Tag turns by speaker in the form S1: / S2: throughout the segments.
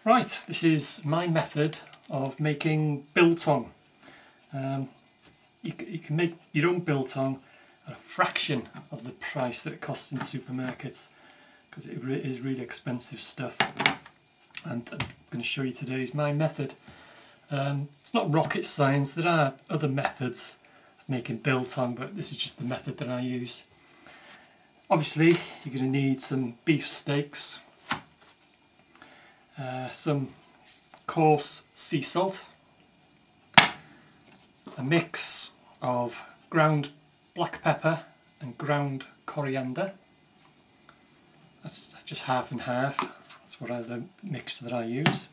S1: Right, this is my method of making biltong. You can make your own biltong at a fraction of the price that it costs in supermarkets, because it is really expensive stuff. And I'm going to show you today is my method. It's not rocket science. There are other methods of making biltong, but this is just the method that I use. Obviously, you're going to need some beef steaks, some coarse sea salt, a mix of ground black pepper and ground coriander. That's just half and half. That's the mixture that I use.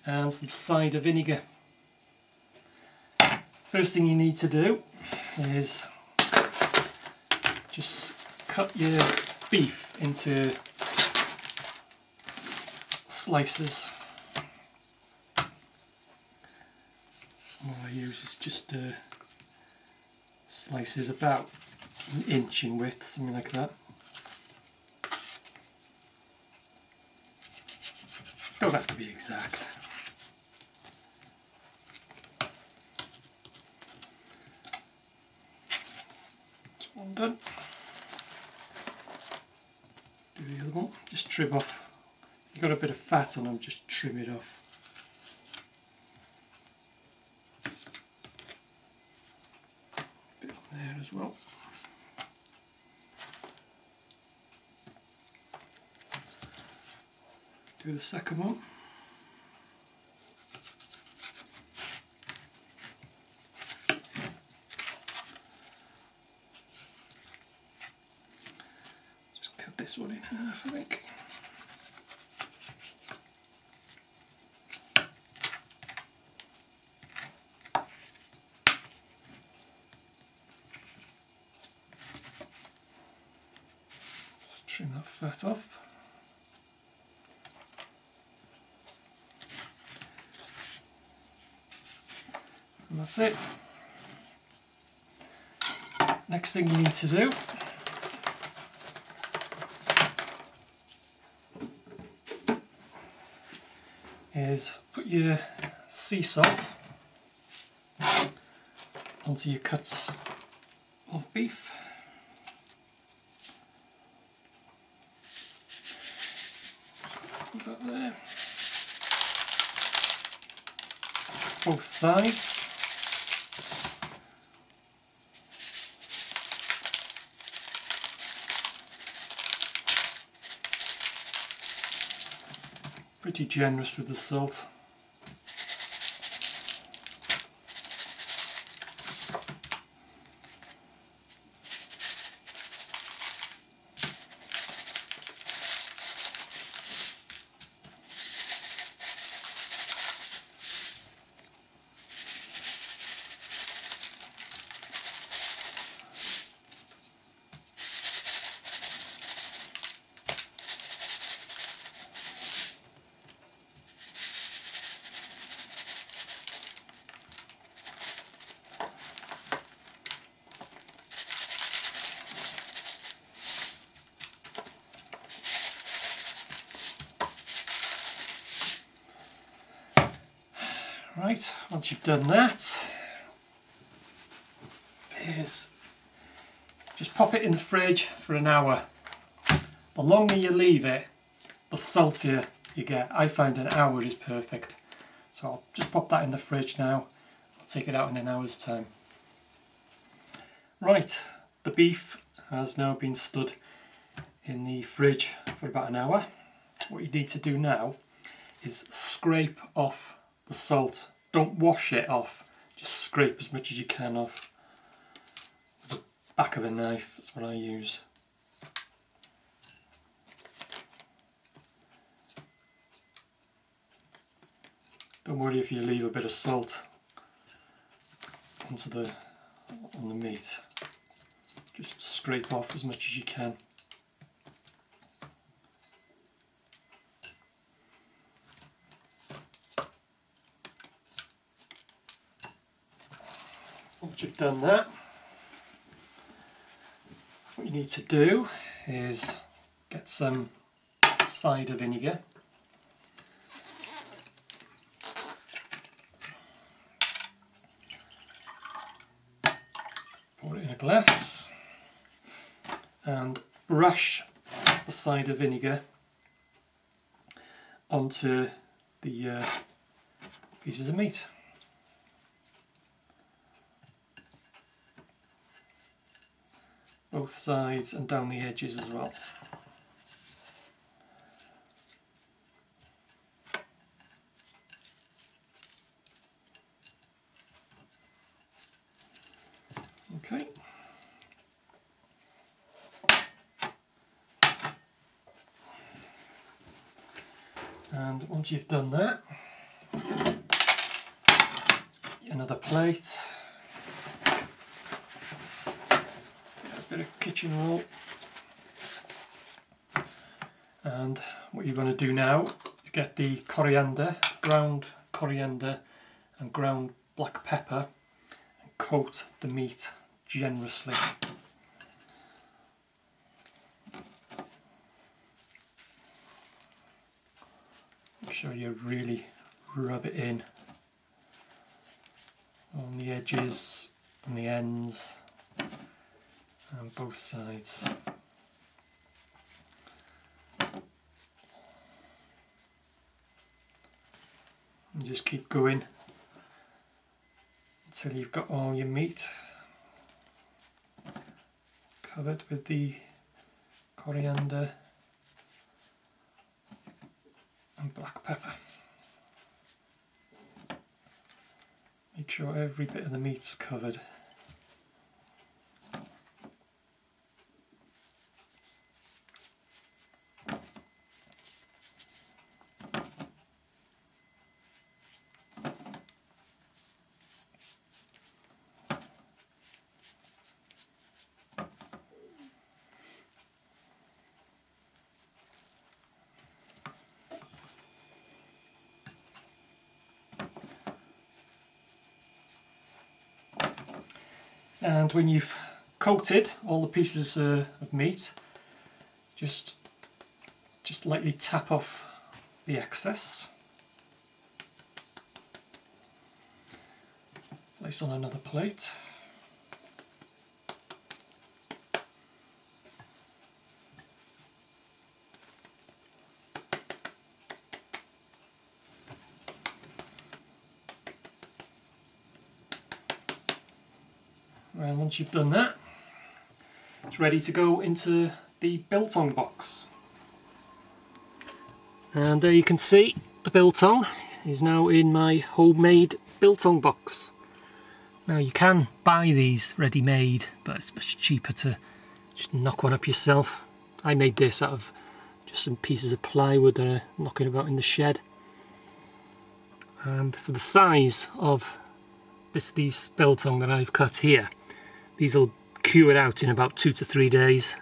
S1: And some cider vinegar. First thing you need to do is just cut your beef into slices. What I use is just slices about an inch in width, something like that. Don't have to be exact. That's one done. Do the other one. Just trim off. If you've got a bit of fat on them, just trim it off. A bit on there as well. Do the second one. Just cut this one in half, I think. Just trim that fat off. And that's it. Next thing you need to do is put your sea salt onto your cuts of beef. Put that there. Both sides. Pretty generous with the salt. Right, once you've done that, is just pop it in the fridge for an hour. The longer you leave it, the saltier you get. I find an hour is perfect. So I'll just pop that in the fridge now. I'll take it out in an hour's time. Right, the beef has now been stood in the fridge for about an hour. What you need to do now is scrape off the salt. Don't wash it off, just scrape as much as you can off with the back of a knife. That's what I use. Don't worry if you leave a bit of salt on the meat. Just scrape off as much as you can. Once you've done that, what you need to do is get some cider vinegar. glass and brush the cider vinegar onto the pieces of meat. Both sides and down the edges as well. Okay. And once you've done that, another plate, a bit of kitchen roll, and what you're going to do now is get the coriander, ground coriander and ground black pepper, and coat the meat generously. Make sure you really rub it in on the edges and the ends and both sides. And just keep going until you've got all your meat covered with the coriander and black pepper. Make sure every bit of the meat's covered. And when you've coated all the pieces of meat, just lightly tap off the excess. Place on another plate. And once you've done that, it's ready to go into the biltong box. And there you can see the biltong is now in my homemade biltong box. Now you can buy these ready-made, but it's much cheaper to just knock one up yourself. I made this out of just some pieces of plywood that are knocking about in the shed. And for the size of these biltong that I've cut here, these will cure out in about 2 to 3 days.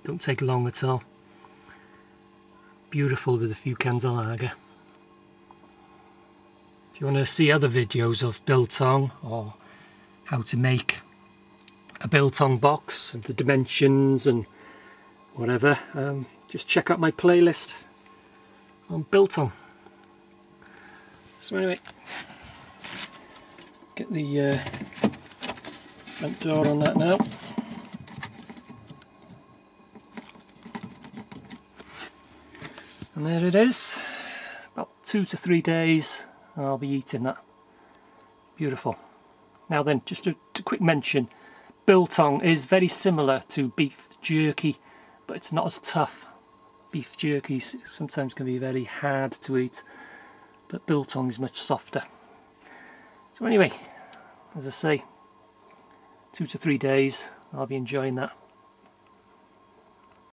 S1: Don't take long at all. Beautiful with a few cans of lager. If you want to see other videos of biltong or how to make a biltong box and the dimensions and whatever, just check out my playlist on biltong. So anyway, get the front door on that now. And there it is. About 2 to 3 days and I'll be eating that. Beautiful. Now then, just a quick mention, biltong is very similar to beef jerky, but it's not as tough. Beef jerky sometimes can be very hard to eat, but biltong is much softer. So anyway, as I say, 2 to 3 days, I'll be enjoying that.